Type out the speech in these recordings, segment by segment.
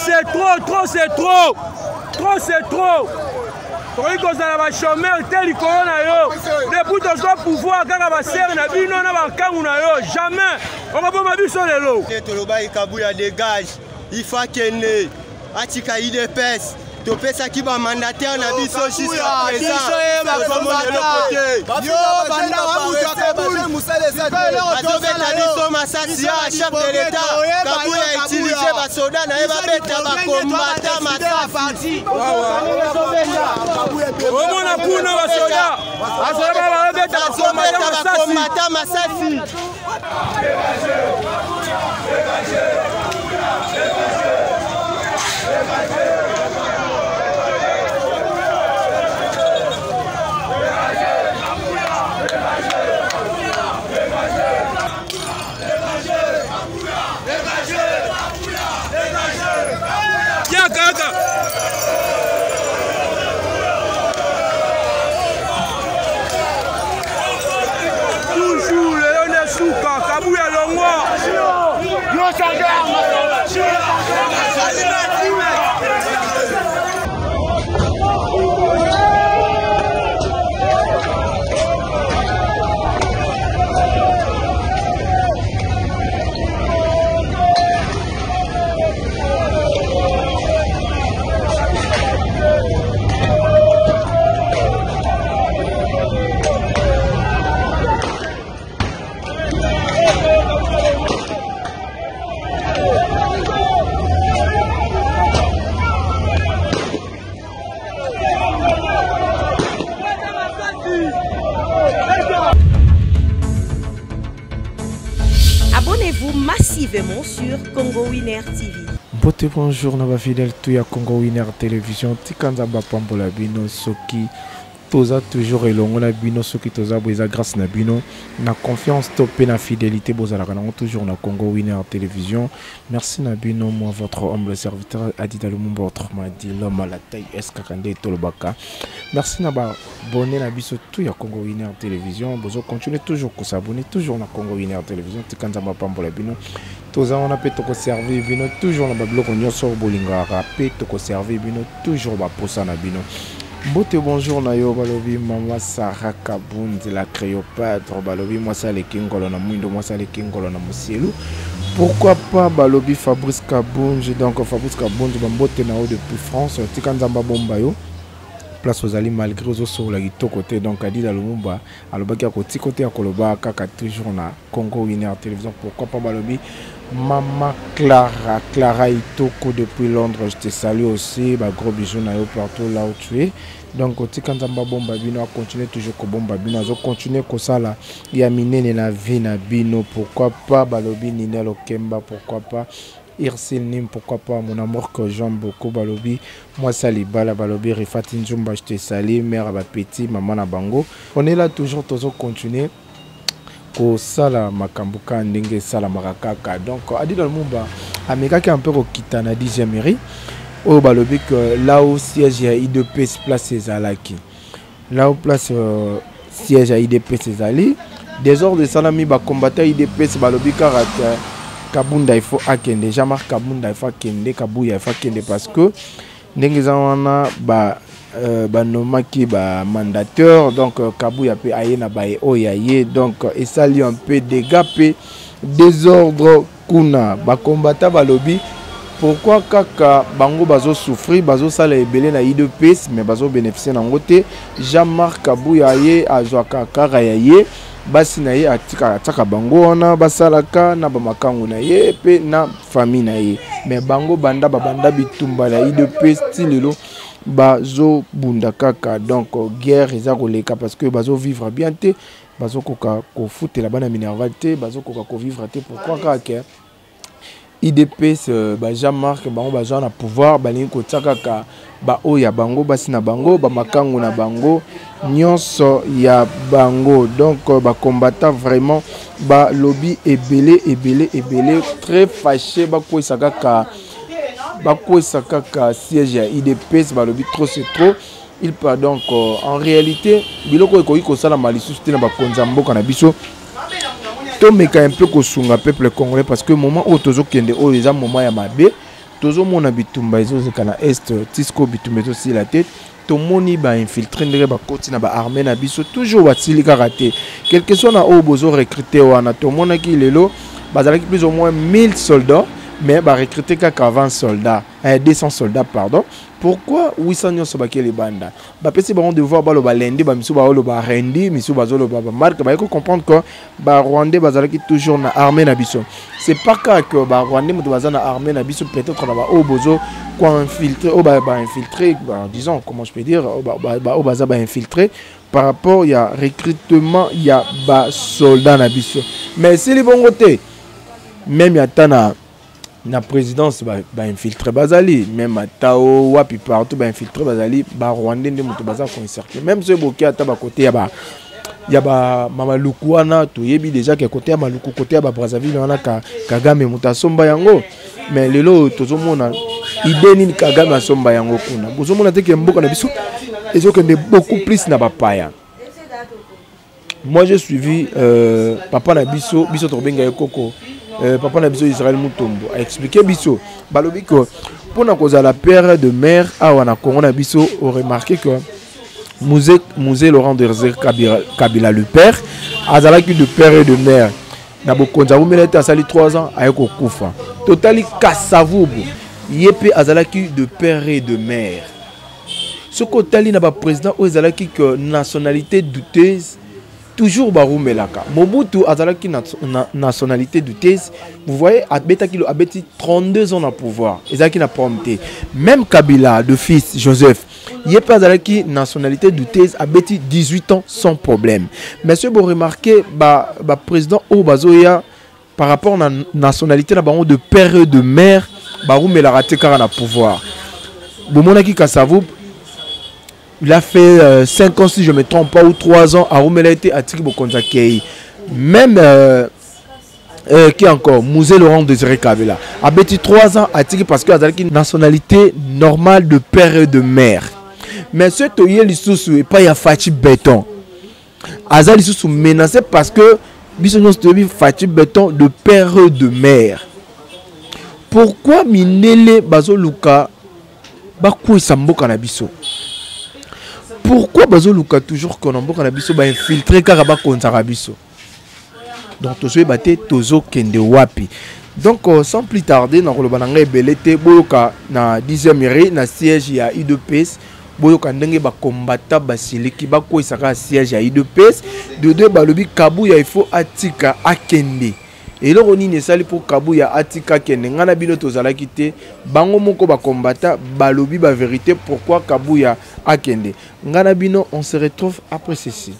c'est trop, c'est trop. Trop, c'est trop. Tokoki kozala ba chômeur tel likolo na yo. Depuis tozwa pouvoir kaka ba sere na bino na ba kangu na yo. Jamais. Okoboma biso lelo. Toloba Kabuya dégage. Il faut kende. Atika IDPS. Topesa ki ba mandataire na biso jusqu'à présent. Yo banda wa Kabuya musale ça. Azobeta biso masasi ya chef de l'état. Kabuya utiliser ba soda na eba beta ba combattant masasi. Omona kuna ba soda. Asoda ba beta ba combattant masasi. Toujours le Léon Souka, Kabuya Longwa. Abonnez-vous massivement sur Congo Winner TV. Bonjour, nos fidèles, tout ya Congo Winner Télévision. Tikanza Bapambola Bino Soki. Toza toujours elongo na bino soki toza boza grâce na bino na confiance topé na fidélité bozala kana toujours na Congo Winner Télévision. Merci na bino, moi votre humble serviteur Adida Lumumba, autrement dit l'homme à la taille Eskakande Tolobaka. Merci na ba abonné na biso tout ya Congo Winner Télévision. Bozo continuer toujours ko s'abonner toujours na Congo Winner Télévision. Tikanza Bapambola Bino. Toza on a pe to ko servir bino toujours na ba bloko nyoso bolinga rapé to ko servir bino toujours ba posa na bino. Bote bonjour Nayo Balobi Mama Sarah Kabundi la Créopatre Balobi moi ça les Kingolo na Mwindo moi ça les Kingolo na Musielu. Pourquoi pas Balobi Fabrice Kabunji, donc Fabrice Kabunji Bambote Nao depuis France Tikanzamba Bombayo place aux alliés malgré aux autres la gito côté donc Adida Lumumba alobaki côté côté à Koloba kaka toujours na Congo Winner Télévision. Pourquoi pas Balobi Maman Clara Itoko depuis Londres, je te salue aussi. Bah, gros bisous Nayo partout là où tu es. Donc, quand on bomba bino, continue toujours ko bomba bino, on continue ko ça là. Il y a minene na vie na bino. Pourquoi pas Balobi Ninel Okemba, pourquoi pas Irsil Nim, pourquoi pas mon amour que j'aime beaucoup Balobi. Moi Sali Bala Balobi Rifatin Jumba, je te salue. Mère à petit, maman na bango. On est là toujours, toujours continuer. Ko sala makambuka ndenge sala marakaka. Donc Adida Lumumba amekaki un peu ko kitana 10e mairie au balobi que là où siège ya IDPS place ezalaki. Là où place siège à IDPS ezali désordre salami ba combattant IDPS balobi karata Kabunda il faut akende Jean-Marc Kabunda il faut akende Kabuya il faut akende parce que ndenge zawana ba banomaki ba mandateur donc Kabuya pe ayena ba oyaye donc et ça lui un peu dégâts pe désordre kuna ba combattant balobi pourquoi kaka bango bazo souffrir bazo sala ebele na IDPS mais bazo bénéficier nango te Jean-Marc Kabuya ye azwaka kaka yaye basi na ye atika ataka bango wana basalaka na bamakangu na ye pe na famille na ye mais bango banda babanda bitumba na IDPS tilelo bazo bunda kaka donc guerre eza koleka parce que bazo vivre bien te bazo koka ko foutre la bana minerval te bazo koka ko vivre te pourquoi kaka IDPS ba Jean-Marc bango bazo na pouvoir balingi ko tsaka ba oya bango basi na bango ba makangu na bango nyonso ya bango donc ba combattant vraiment ba lobby ebele très fâché ba ko isaka ka siège à IDPS balobi trop c'est trop il part donc en réalité biloko ekoki kosala malisusu te na bakonza mboka na biso to meka un peu kosunga peuple congolais parce que moment où tozo kende o eza moment ya mabe tozo mona bitumba ezozeka na est tisco bitumba ezosi la tête tomoni ba infiltré ndenge ba koti na ba armée na biso toujours batilika raté quelque soit na obozo recruter wana tomona ki lelo bazalaki plus ou moins 1000 soldats mais ba recruter qu'à 20 soldats 200 soldats pardon. Pourquoi 800 nyon sobaki les bandes ba pesi ba on devoir ba lo ba lendi ba misu ba lo ba rendi misu ba zolo ba marque ba ko comprendre que ba rwandais bazalaki toujours na armée na biso c'est pas que ba rwandais mutu bazana armée na biso peut-être na ba obozo quoi infiltrer o ba infiltrer disons comment je peux dire ba baza ba infiltrer par rapport il y a recrutement il y a ba soldats na biso mais c'est les bons côtés même il y a tana na présidence ba infiltré bazali même à Tao wapi partout ba infiltré bazali ba rwandais ndé mutu baza concerté même ce boki ata ba côté ya ba mama lukwana to yebi déjà que côté ya maluku côté ya ba Brazzaville wana Kagame mutu asomba yango mais lelo tozomona idée ni Kagame asomba yango kuna bozomona te ke mboka na biso ezokende beaucoup plus na bapaya. Moi j'ai suivi papa na biso to benga ekoko papa na biso Israël Mutombo a expliqué biso balobi ko pona koza la père de mère awa na Congo na biso on remarqué que Musée Laurent Desire Kabila le père azalaki de père et de mère na bokonza umelete asali 3 ans ayeko kufa totali kasavubu yepe azalaki de père et de mère ce kotali na ba président o azalaki que nationalité douteuse toujours barumelaka Mobutu azalaki nationalité douteuse vous voyez abeti 32 ans na pouvoir ezalaki na prompté même Kabila de fils Joseph yepe azalaki nationalité douteuse abeti 18 ans sans problème mais ce vous remarquez ba président o bazoya par rapport à la nationalité na bango de père et de mère barumelaka te kara na pouvoir bomonaki Kasavubu. Il a fait 5 ans si je ne me trompe pas ou 3 ans à Roumelete à Tikibokonzakei. Même qui encore Musée Laurent Desire Kabila a bêti 3 ans à Tiki parce qu'il a une nationalité normale de père et de mère. Mais ce toye l'issue et pas y a Fachi Béton. Azal l'issue menacé parce que Bisognos Tobi Fachi Béton de père et de mère. Pourquoi Minele Bazoluka Bakou Sambo Kanabiso? Pourquoi Bazoluka toujours Konombo Kanabiso ba infiltré Karaba Konzarabiso? Donc Tozo Bate Tozo Kende Wapi. Donc sans plus tarder, na Rolobananga Belete Boyoka na 10e mairie na siège ya IDPS Boyoka ndenge ba combattant basiliki ba ko isaka siège ya IDPS de deux balobi Kabuya il faut atika akende. Et là on y sali pour Kabuya atika kende ngana bino tozala kité bango moko ba combattant balobi ba vérité pourquoi Kabuya akende ngana bino on se retrouve après ceci.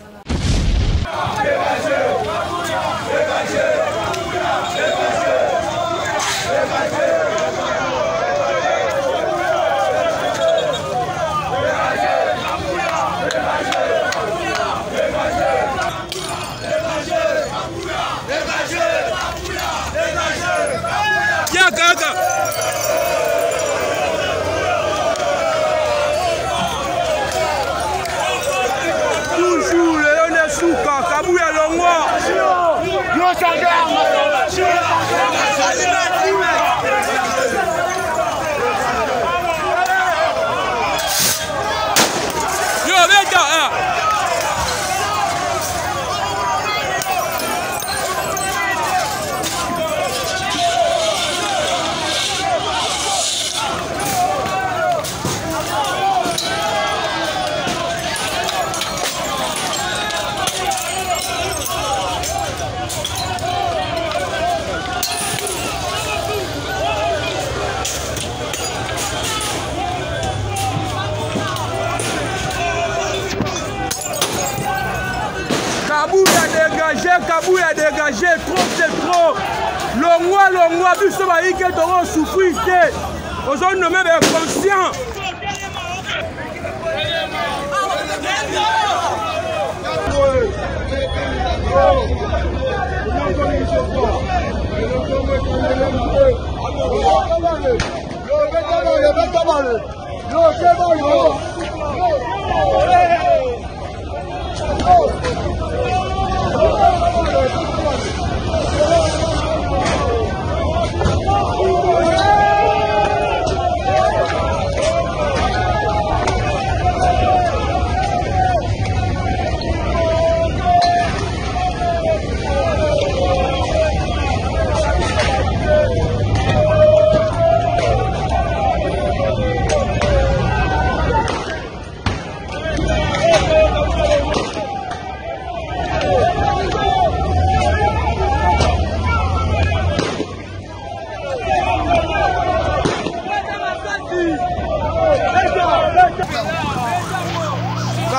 Kabuya dégagé, trop c'est trop. Longwa, puis ça va y que t'auras souffrir. Aux hommes nommés conscients.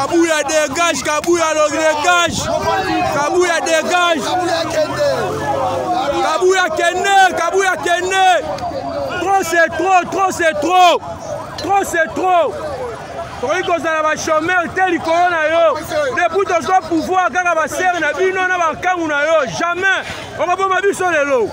Kabouya dégage, Kabouya dégage. Kabouya dégage. Kabouya Kene, Kabouya Kene. Trop c'est trop, trop c'est trop. Trop c'est trop. Tokoki kozala ba chômeur tel corona yo. Depuis to so pouvoir kaka ba serre na bino na ba kangu na yo. Jamais. On va pas biso lelo.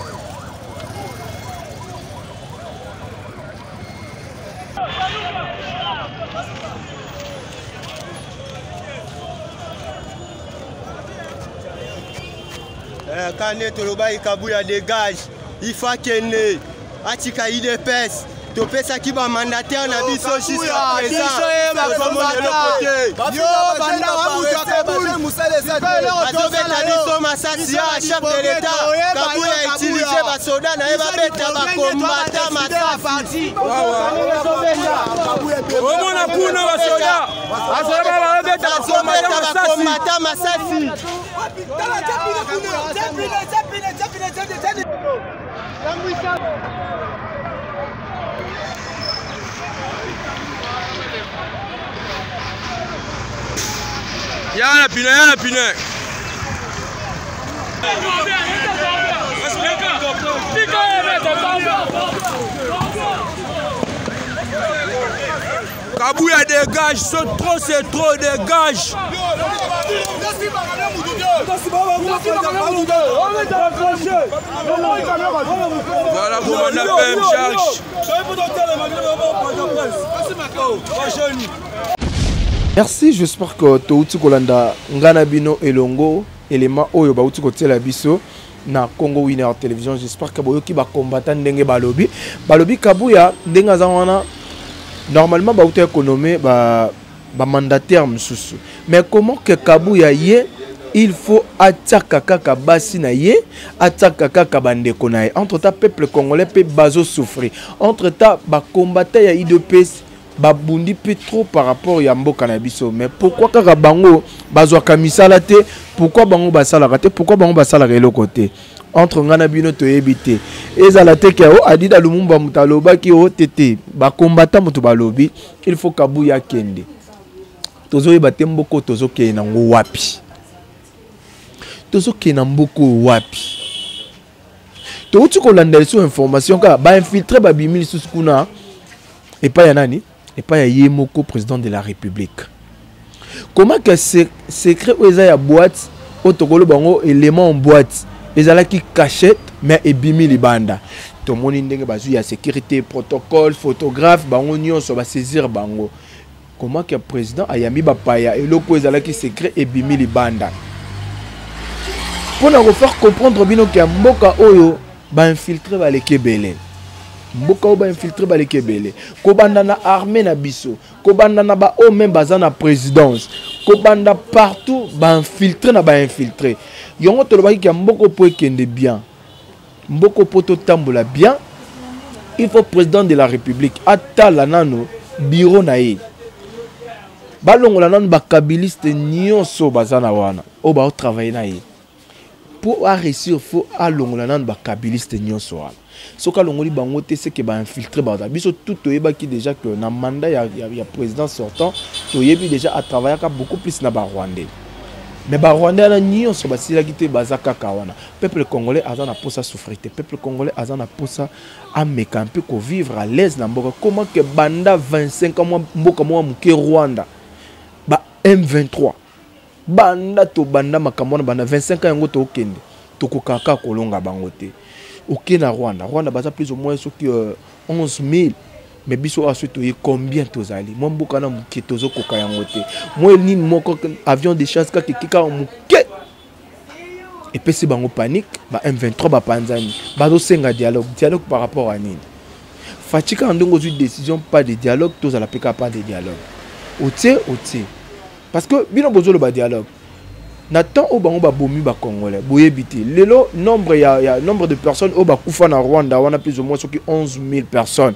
Kane Toloba Kabouya dégage. Il faut qu'il Atika IDPS. Topesa qui va mandataire na biso jusqu'à présent. Yo banda wa Kabouya Azobeta biso masasi ya chef de l'État. Kabouya utilisé ba soda na eba beta ba combattant masasi. Omona kuna ba soda. Azoba ba beta ba combattant masasi. Yana pine, yana pine. Kabouya dégage, c'est trop, dégage. Voilà comment on appelle charge. Merci, j'espère que tu Kolanda Nganabino Elongo, élément Oyo Bautu Kotela Biso, na Congo Winner Télévision. J'espère que Boyo qui va combattre Ndenge Balobi. Balobi Kabouya, Ndenga Zawana, normalement Bautu est nommé mandataire Msusu. Mais comment que Kabouya yé, il faut attaquer Kaka Bassi na yé, attaquer Kaka Bandeko na yé. Entre ta peuple congolais peut bazo souffrir. Entre ta ba combattre ya IDPS. Babundi peut trop par rapport à Mboka na biso. Mais pourquoi kaka bango bazwa kamisala te? Pourquoi bango basala te? Pourquoi bango basala le côté? Entre ngana bino to ebité. Ezala te ke o adida lumumba mutaloba ki o tete. Ba combattant mutu balobi, il faut Kabouya kende. Tozo ebate mboko tozo ke na ngo wapi? Tozo ke na mboko wapi? To uti ko landela so information ka ba infiltrer ba bimili suskuna et pas ya nani? Et pas Yemoko, président de la République. Comment que c'est secret où il y a boîte, autocollant bango élément en boîte, ils ont qui cachette mais et bimi les bandes. Tout le monde il y a sécurité, protocole, photographe, bango nyon so va saisir bango. Comment que président a mis bapaya et loko ils ont qui secret et bimi les bandes. Pour nous faire comprendre bino que mboka oyo ba infiltrer ba lekebele. Mboka oba infiltré ba lekebele kobanda na armée na biso kobanda na ba o même baza na présidence kobanda partout ba infiltré na ba infiltré yongo tolobaki ki mboko po ekende bien mboko po to tambola bien il faut président de la république atala nano bureau na ye balongola nano ba kabiliste nyonso baza na wana o ba travailler na ye pour réussir faut alongola nano ba kabiliste nyonso wana. Ce que l'on dit, c'est que va infiltrer. Biso tout qui déjà que dans mandat il y a président sortant, il déjà à travailler beaucoup plus na Rwandais. Mais Rwandais na nion so basila kité bazaka kawana. Peuple congolais a na posa souffrir. Peuple congolais a na posa à mécamper ko vivre à l'aise na mboka. Comment que banda 25 ans mboka mo muke Rwanda. Ba M23. Banda to banda makamona banda 25 ans ngoto okende. To kokaka kolonga bangote. Ok na Rwanda. Rwanda baza plus ou moins 11 000. Mais biso ensuite combien tozali? Moi mboka na muke tozo koka yangote. Moi ni moko avion de chasse ka kika muke. Et puis c'est bango panique, ba M23 ba panzani. Bazo senga dialogue par rapport à nini. Fatika ndongo une décision pas de dialogue, tozala peka pas de dialogue. Otie. Parce que bino bozo le ba dialogue. Nathan au bango ba bomi ba congolais boyebiti lelo nombre ya nombre de personnes au ba kufa na Rwanda on a plus ou moins 11 000 personnes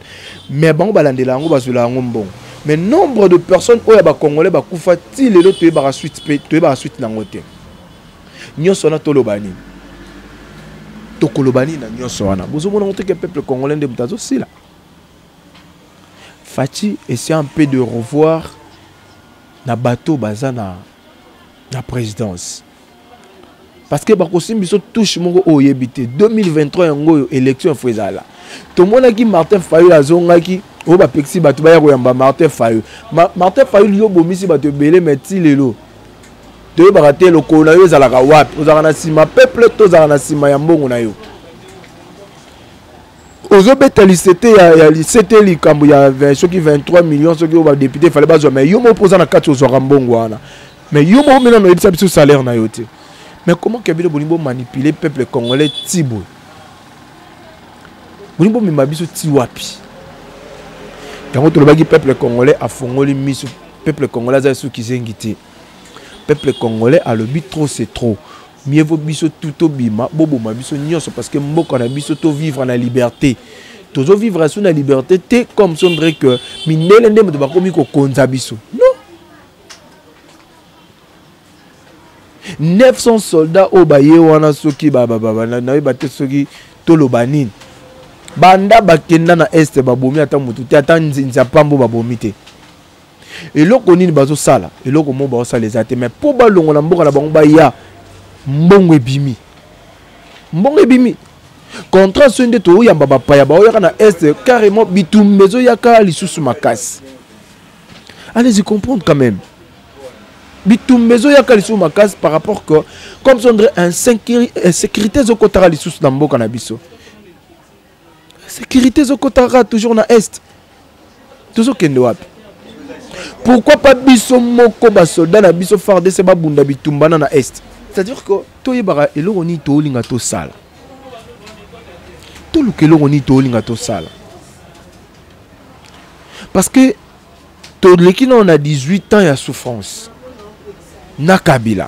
mais bango balandela ngo bazula ngo mbongo mais nombre de personnes au ba congolais ba kufa ti lelo to ba suite na ngote nyonso na tolobani to kolobani na nyonso wana bozo mona ngote que peuple congolais de mutazo sila Fati essaie un peu de revoir na bateau baza na présidence. Parce que bakosim biso touche moko oyebité 2023 yango élection faisala. To mona ki Martin Fayulu azongaki o ba pexi bato ba yamba Martin Fayulu. Martin Fayulu yo bomisi bato belé meti lelo. To ba raté loko na yo zalaka wapi? Ozaka na sima peuple to zaka na sima ya mbongo na yo. Ozo betali c'était likambo ya 23 millions soki ba député fallait bazwa mais yo mo posa na kati ozwa mbongo wana. Mais yo mo mena no ebisa biso salaire na yo te. Mais comment Kabila Bolimbo manipuler le peuple congolais Tibo? Bolimbo mimabiso Tiwapi. Quand le peuple congolais a fongoli miso, peuple congolais a sous qui s'engité. Peuple congolais a le but trop c'est trop. Mieux vaut biso tout bima, bobo mabiso nyonso parce que mboko na biso to vivre en la liberté. Tozo vivre sous la liberté, t'es comme son vrai que minele ndem de bakomi ko konza biso. Non. 900 soldats au baye wana soki na bate soki tolobanine banda bakenda na est babomi ata mutu te ata nzinza pambo babomi te eloko nini bazo sala eloko mo ba sala les ate mais po balongo na mboka na bango ba ya mbongo ebimi contrat sonde to yamba bapaya ba oyaka na est carrément bitumbezo yaka lisusu makasi. Allez-y comprendre quand même. Bitumbezo ya kalisu makas par rapport que comme son insécurité zokotara lisusu na mboka na biso. Sécurité zokotara toujours na est. Toujours kende wapi. Pourquoi pas biso moko ba soldat na biso farde se ba bunda bitumbana na est. C'est-à-dire que toyebara eloroni to linga to sala. To lukeloroni to linga to sala. Parce que to leki on a 18 ans ya souffrance. Na Kabila.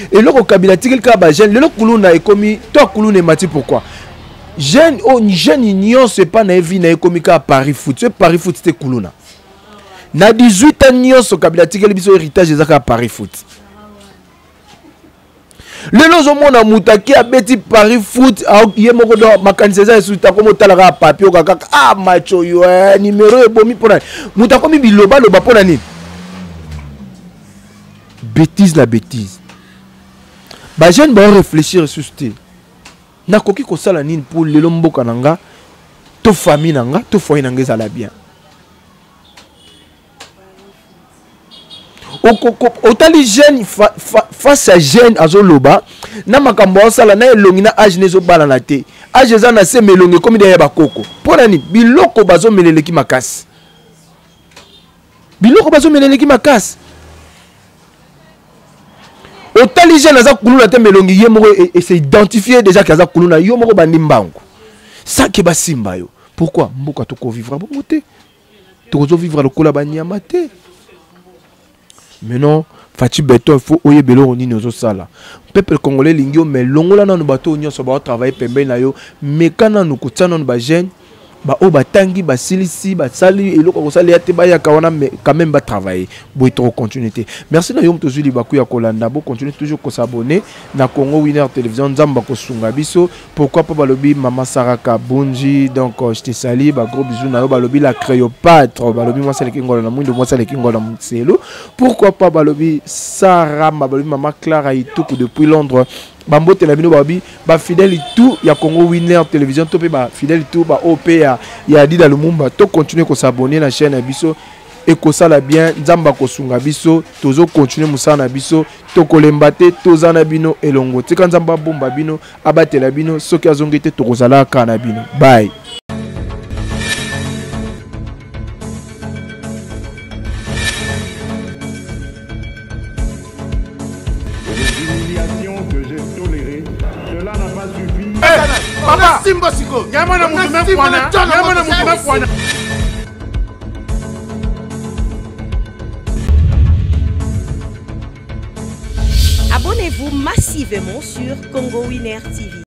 Et le Kabila tikil ka ba jeune le kuluna ekomi to kuluna mati pourquoi? Jeune union c'est pas na vie na ekomi ka Paris foot. C'est Paris foot c'était kuluna. Na 18 ans union so Kabila tikil biso héritage ezaka Paris foot. Le lozo mona mutaki abeti Paris foot ye moko do makaniseza esuta komo talaka papier kaka macho yo numéro ebomi pona mutakomi biloba loba pona nini? Bêtise la bêtise. Ba jeune ba réfléchir sur ce. Na koki ko sala nini pour lelo mboka nanga to famille nanga to foyer nanga za la bien. Otali jeune face à jeune azoloba na makambo sala na elongi na age nezo bala na te. Age za na se melongi komi de ba koko. Pona ni biloko bazo meleleki makasi. Biloko bazo meleleki makasi. Otali jeune aza kuluna te melongi ye moko et c'est identifié déjà kaza kuluna yo moko bandimbango. Ça ke ba simba yo. Pourquoi mboka to ko vivre bongo te. To zo vivre lokola banyama te. Mais non, Fati Beto, il faut oye belo ni nozo sala. Peuple congolais lingio mais longola na no bato nyonso ba travailler pembe na yo, mais kana no kutana no ba jeune ba o batangi ba silisi ba sali eloko ko sali ate ba ya kawana mais quand même ba travailler. Bo trop continuité. Merci na yom tozuli baku ya kolanda, bo continuer toujours ko s'abonner na Congo Winner Télévision nzamba ko sunga biso. Pourquoi pas balobi Mama Saraka Bunji donc je te sali ba gros bisous na yo balobi la Créopatre balobi moi c'est le kingola na mwindo moi c'est le kingola mtselo. Pourquoi pas balobi Sarah balobi Mama Clara Ituku depuis Londres. Bambote la bino babi ba fidèle tout ya Congo Winner Télévision to pe ba fidèle tout ba OP ya Dida Lumumba to continuer ko s'abonner na chaîne biso et ko sala bien nzamba ko sunga biso tozo continuer musana biso to kolembate tozana bino elongo tika nzamba bomba bino abatela bino soki azongete to kozala kana bino bye. Abonnez-vous massivement sur Congo Winner TV.